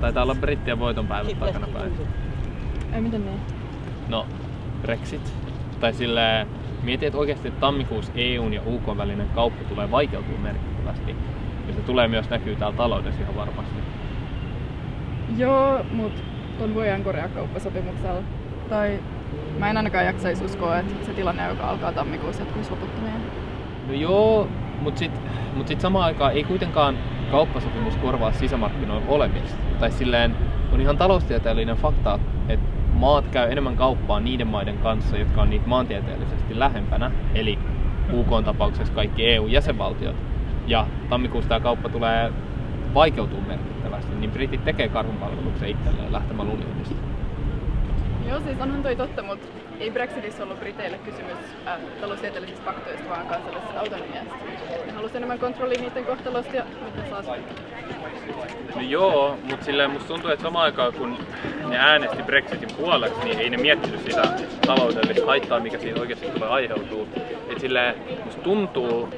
Taitaa olla brittien voitonpäivät takana päin. Ei, miten niin? No, Brexit. Tai silleen, mietin, että oikeasti tammikuussa EUn ja UK:n välinen kauppa tulee vaikeutumaan merkittävästi. Ja se tulee myös näkyy täällä taloudessa ihan varmasti. Joo, mut ton voidaan korjaa kauppasopimuksella. Tai mä en ainakaan jaksaisi uskoa, että se tilanne, joka alkaa tammikuussa, jatkuisi loputtomia. No joo, mut sit samaan aikaan ei kuitenkaan kauppasopimus korvaa sisämarkkinoilla olemista. Tai silleen on ihan taloustieteellinen fakta, että maat käy enemmän kauppaa niiden maiden kanssa, jotka on niitä maantieteellisesti lähempänä, eli UK:n tapauksessa kaikki EU-jäsenvaltiot. Ja tammikuussa tämä kauppa tulee vaikeutuu merkittävästi, niin britit tekee karhunpalveluksen itselleen lähtemällä unionista. Joo, siis onhan toi totta, mutta ei Brexitissä ollut Briteille kysymys taloustieteellisistä faktoista, vaan kansallisesta autonomiasta. Ne halusi enemmän kontrollia niiden kohtalosta ja mitä saa sitten. No joo, mutta silleen musta tuntuu, että samaan aikaan kun ne äänesti Brexitin puoleksi, niin ei ne miettinyt sitä taloudellista haittaa, mikä siitä oikeasti tulee aiheutuu. Et silleen musta tuntuu,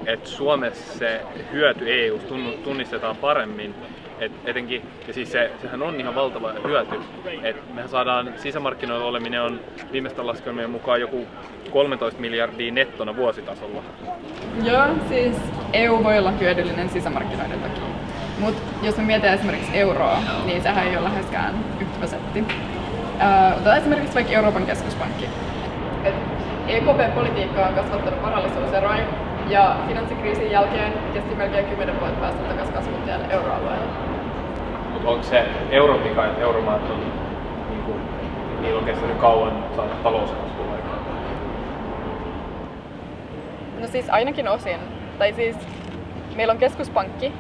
että Suomessa se hyöty EU tunnistetaan paremmin. Et etenkin, ja siis sehän on ihan valtava hyöty, että mehän saadaan sisämarkkinoilla oleminen on viimeisten laskelmien mukaan joku 13 miljardia nettona vuositasolla. Joo, siis EU voi olla hyödyllinen sisämarkkinoiden takia. Mutta jos me mietitään esimerkiksi euroa, niin sehän ei ole läheskään 1%. Otetaan esimerkiksi vaikka Euroopan keskuspankki. EKP-politiikka on kasvattanut varallisuuseroja ja finanssikriisin jälkeen kesti melkein 10 vuotta päästä takaisin kasvutielle euroalueella. Mutta onko se euron vika, että euromaat on, niillä on kestänyt kauan saada talouskasvua aikaan? No siis ainakin osin. Tai siis meillä on keskuspankki,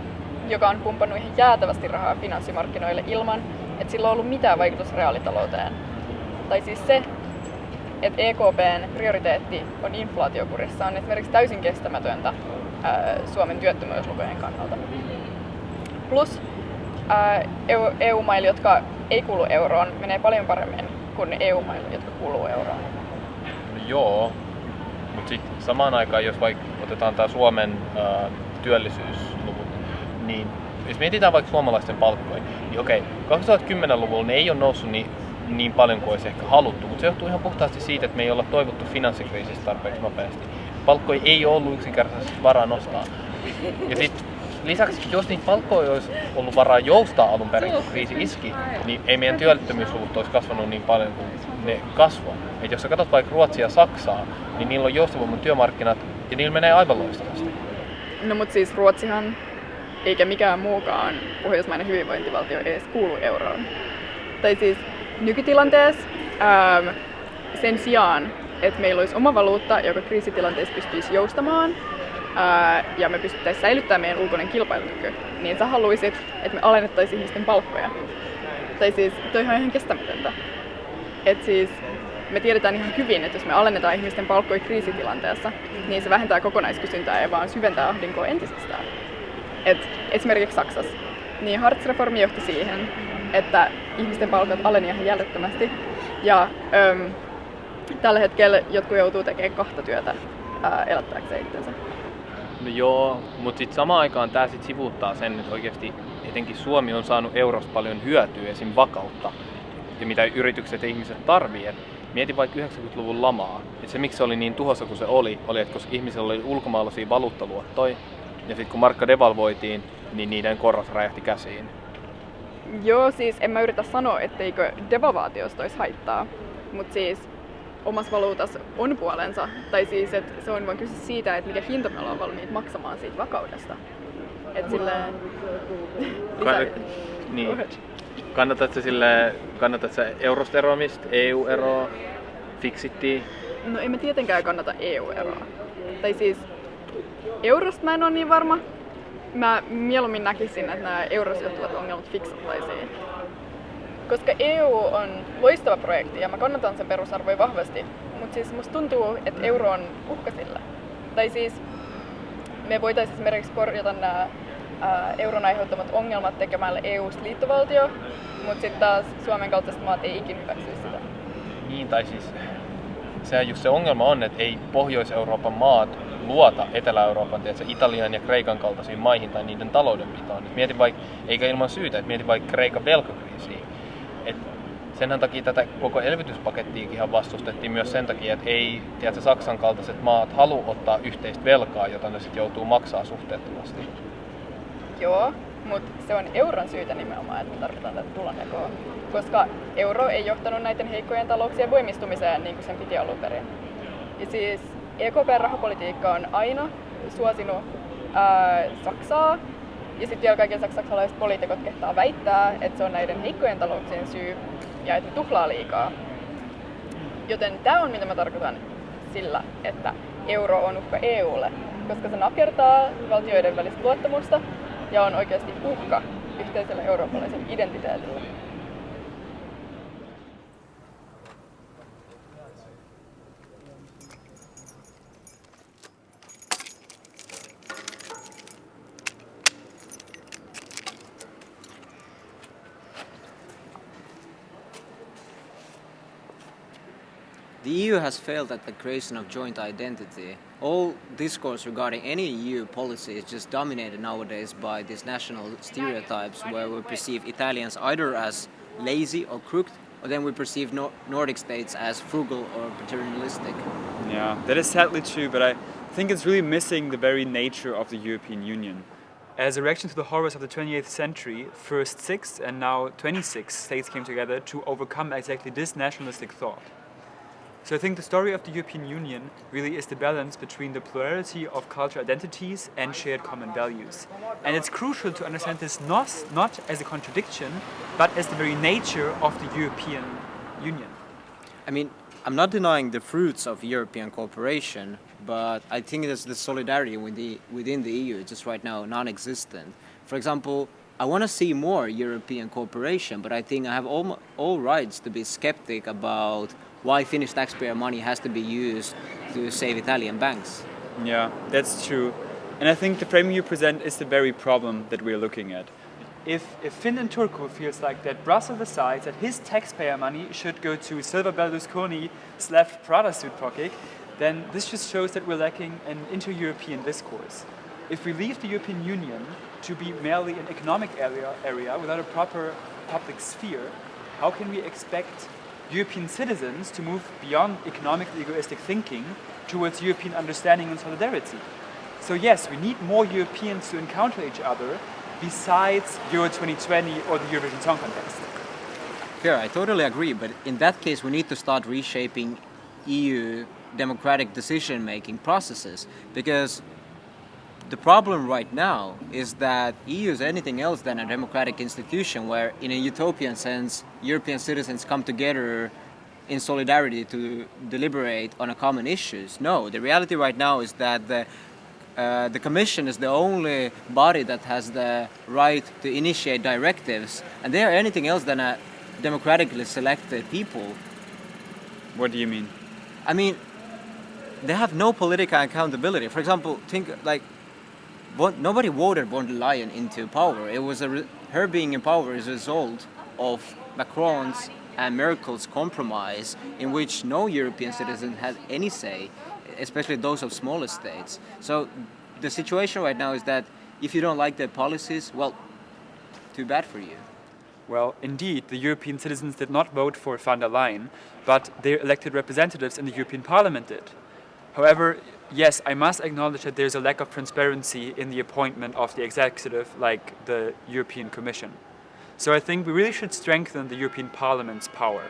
joka on pumpannut ihan jäätävästi rahaa finanssimarkkinoille ilman, että sillä on ollut mitään vaikutusta reaalitalouteen. Tai siis se, että EKPn prioriteetti on inflaatiokurissa, on esimerkiksi täysin kestämätöntä Suomen työttömyyslukujen kannalta. Plus EU-maille, jotka ei kuulu euroon, menee paljon paremmin kuin EU-maille, jotka kuuluu euroon. No joo, mutta sitten samaan aikaan, jos vaikka otetaan tämä Suomen työllisyysluvut, niin jos mietitään vaikka suomalaisten palkkoja, niin okei, 2010-luvulla ne ei ole noussut niin paljon kuin olisi ehkä haluttu, mutta se johtuu ihan puhtaasti siitä, että me ei olla toivottu finanssikriisistä tarpeeksi nopeasti. Palkkoja ei ole ollut yksinkertaisesti varaa nostaa. Ja sitten lisäksi, jos niitä palkkoja olisi ollut varaa joustaa alun perin, kun kriisi iski, niin ei meidän työttömyysluvut olisi kasvanut niin paljon kuin ne kasvoi. Et jos sä katsot vaikka Ruotsia ja Saksaa, niin niillä on joustavammat työmarkkinat ja niillä menee aivan loistavasti. No mut siis Ruotsihan, eikä mikään muukaan pohjoismainen hyvinvointivaltio edes kuulu euroon. Tai siis nykytilanteessa sen sijaan, että meillä olisi oma valuutta, joka kriisitilanteessa pystyisi joustamaan, ja me pystyttäisiin säilyttämään meidän ulkoinen kilpailukyky, niin sä haluaisit, että me alennettaisiin ihmisten palkkoja. Tai siis toi on ihan kestämätöntä. Et siis me tiedetään ihan hyvin, että jos me alennetaan ihmisten palkkoja kriisitilanteessa, niin se vähentää kokonaiskysyntää ja vaan syventää ahdinkoa entisestään. Et esimerkiksi Saksassa, niin Hartz-reformi johti siihen, että ihmisten palkat aleni ihan järjettömästi. Ja tällä hetkellä jotkut joutuu tekemään 2 työtä elättääkseen itsensä. No joo, mutta sitten samaan aikaan tämä sit sivuuttaa sen, että oikeasti etenkin Suomi on saanut eurosta paljon hyötyä, esim. Vakautta, ja mitä yritykset ja ihmiset tarvii. Mieti vaikka 90-luvun lamaa, että se miksi se oli niin tuhoisa kuin se oli, että koska ihmisillä oli ulkomaalaisia valuuttaluottoja, ja sitten kun markka devalvoitiin, niin niiden korot räjähti käsiin. Joo, siis en mä yritä sanoa, etteikö devalvaatiosta olisi haittaa, mutta siis omassa valuutassa on puolensa. Tai siis, että se on vaan kyse siitä, että mikä hinta me ollaan valmiit maksamaan siitä vakaudesta. Että silleen... Niin. Kannatatko sä eurosta eroamista, EU-eroa, fixittiä? No ei me tietenkään kannata EU-eroa. Tai siis eurosta mä en ole niin varma. Mä mieluummin näkisin, että nämä eurosta johtuvat ongelmat fiksattaisiin. Koska EU on loistava projekti ja mä kannatan sen perusarvoja vahvasti, mutta siis musta tuntuu, että euro on uhka sillä. Tai siis me voitaisiin esimerkiksi korjata nämä euron aiheuttamat ongelmat tekemällä EU:sta liittovaltio, mutta sitten taas Suomen kaltaiset maat ei ikinä hyväksy sitä. Niin, tai siis sehän just se ongelma on, että ei Pohjois-Euroopan maat luota Etelä-Euroopan, Italian ja Kreikan kaltaisiin maihin tai niiden taloudenpitoon. Mietin vaikka, eikä ilman syytä, että mietin vaikka Kreikan velkakriisiä. Senhän takia tätä koko elvytyspakettiakin vastustettiin myös sen takia, että ei Saksan kaltaiset maat halua ottaa yhteistä velkaa, jota ne sitten joutuu maksaa suhteettomasti. Joo, mutta se on euron syytä nimenomaan, että me tarvitaan tätä tulonjakoa. Koska euro ei johtanut näiden heikkojen talouksien voimistumiseen niin kuin sen piti alun perin. Ja siis EKP:n rahapolitiikka on aina suosinut Saksaa. Ja sitten vielä kaikki saksalaiset poliitikot kehtaa väittää, että se on näiden heikkojen talouksien syy ja että ne tuhlaa liikaa. Joten tämä on mitä mä tarkoitan sillä, että euro on uhka EUlle, koska se nakertaa valtioiden välistä luottamusta ja on oikeasti uhka yhteiselle eurooppalaisen identiteetille. The EU has failed at the creation of joint identity. All discourse regarding any EU policy is just dominated nowadays by these national stereotypes where we perceive Italians either as lazy or crooked, or then we perceive Nordic states as frugal or paternalistic. Yeah, that is sadly true, but I think it's really missing the very nature of the European Union. As a reaction to the horrors of the 28th century, first 6 and now 26 states came together to overcome exactly this nationalistic thought. So I think the story of the European Union really is the balance between the plurality of cultural identities and shared common values. And it's crucial to understand this not as a contradiction, but as the very nature of the European Union. I mean, I'm not denying the fruits of European cooperation, but I think there's the solidarity within the EU just right now non-existent. For example, I want to see more European cooperation, but I think I have all rights to be skeptic about why Finnish taxpayer money has to be used to save Italian banks. Yeah, that's true. And I think the framing you present is the very problem that we're looking at. If Finland Turku feels like that Brussels decides that his taxpayer money should go to Silva Berlusconi/left Prada suit pocket, then this just shows that we're lacking an inter-European discourse. If we leave the European Union to be merely an economic area without a proper public sphere, how can we expect European citizens to move beyond economic egoistic thinking towards European understanding and solidarity? So yes, we need more Europeans to encounter each other besides Euro 2020 or the Eurovision Song Contest. Fair, I totally agree, but in that case we need to start reshaping EU democratic decision-making processes, because the problem right now is that EU is anything else than a democratic institution where, in a utopian sense, European citizens come together in solidarity to deliberate on a common issues. No, the reality right now is that the Commission is the only body that has the right to initiate directives, and they are anything else than a democratically selected people. What do you mean? I mean, they have no political accountability. For example, think like nobody voted von der Leyen into power. It was her being in power is a result of Macron's and Merkel's compromise, in which no European citizen had any say, especially those of smaller states. So the situation right now is that if you don't like their policies, well, too bad for you. Well, indeed, the European citizens did not vote for von der Leyen, but their elected representatives in the European Parliament did. However, yes, I must acknowledge that there's a lack of transparency in the appointment of the executive, like the European Commission. So I think we really should strengthen the European Parliament's power.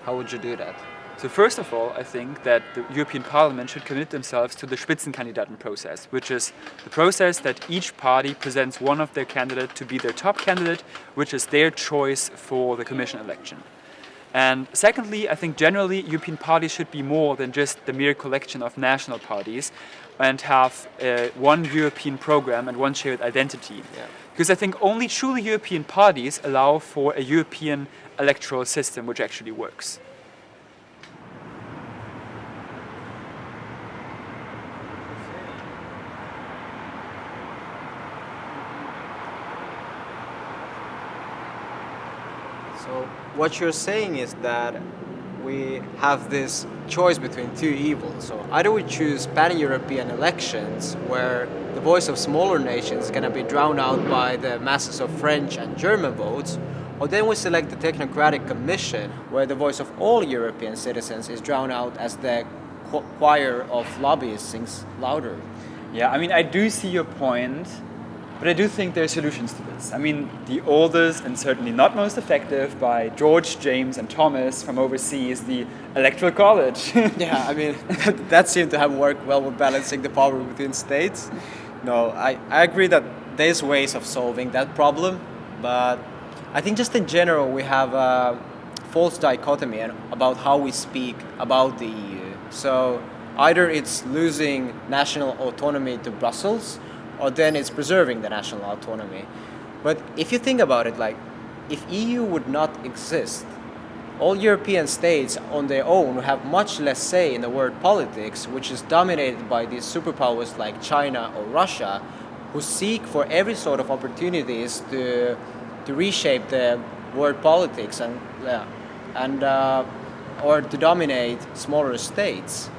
How would you do that? So first of all, I think that the European Parliament should commit themselves to the Spitzenkandidaten process, which is the process that each party presents one of their candidates to be their top candidate, which is their choice for the Commission election. And secondly, I think generally European parties should be more than just the mere collection of national parties and have one European program and one shared identity. Yeah. Because I think only truly European parties allow for a European electoral system which actually works. So what you're saying is that we have this choice between two evils. So either we choose pan-European elections where the voice of smaller nations is going to be drowned out by the masses of French and German votes, or then we select the technocratic commission where the voice of all European citizens is drowned out as the choir of lobbyists sings louder. Yeah, I mean, I do see your point, but I do think there are solutions to this. I mean, the oldest and certainly not most effective by George, James, and Thomas from overseas, the Electoral College. Yeah, I mean, that seemed to have worked well with balancing the power between states. No, I agree that there's ways of solving that problem, but I think just in general we have a false dichotomy about how we speak about the EU. So either it's losing national autonomy to Brussels, or then it's preserving the national autonomy. But if you think about it, like, if EU would not exist, all European states on their own would have much less say in the world politics, which is dominated by these superpowers like China or Russia, who seek for every sort of opportunities to reshape the world politics or to dominate smaller states.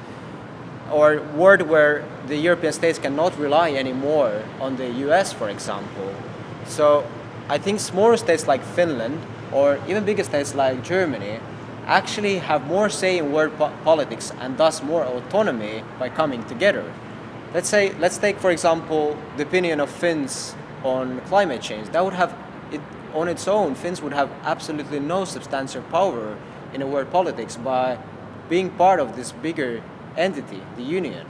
Or a world where the European states cannot rely anymore on the US, for example. So I think smaller states like Finland, or even bigger states like Germany, actually have more say in world politics and thus more autonomy by coming together. Let's take for example the opinion of Finns on climate change. That would have, on its own, Finns would have absolutely no substantial power in the world politics by being part of this bigger entity, the Union.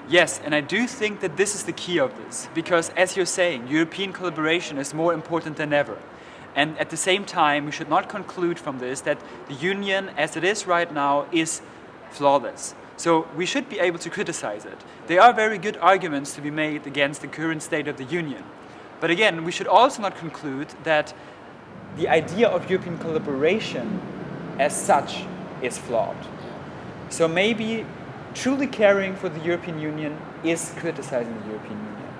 Yes, and I do think that this is the key of this, because as you're saying, European collaboration is more important than ever. And at the same time, we should not conclude from this that the Union, as it is right now, is flawless. So we should be able to criticize it. There are very good arguments to be made against the current state of the Union. But again, we should also not conclude that the idea of European collaboration as such is flawed. So maybe truly caring for the European Union is criticizing the European Union.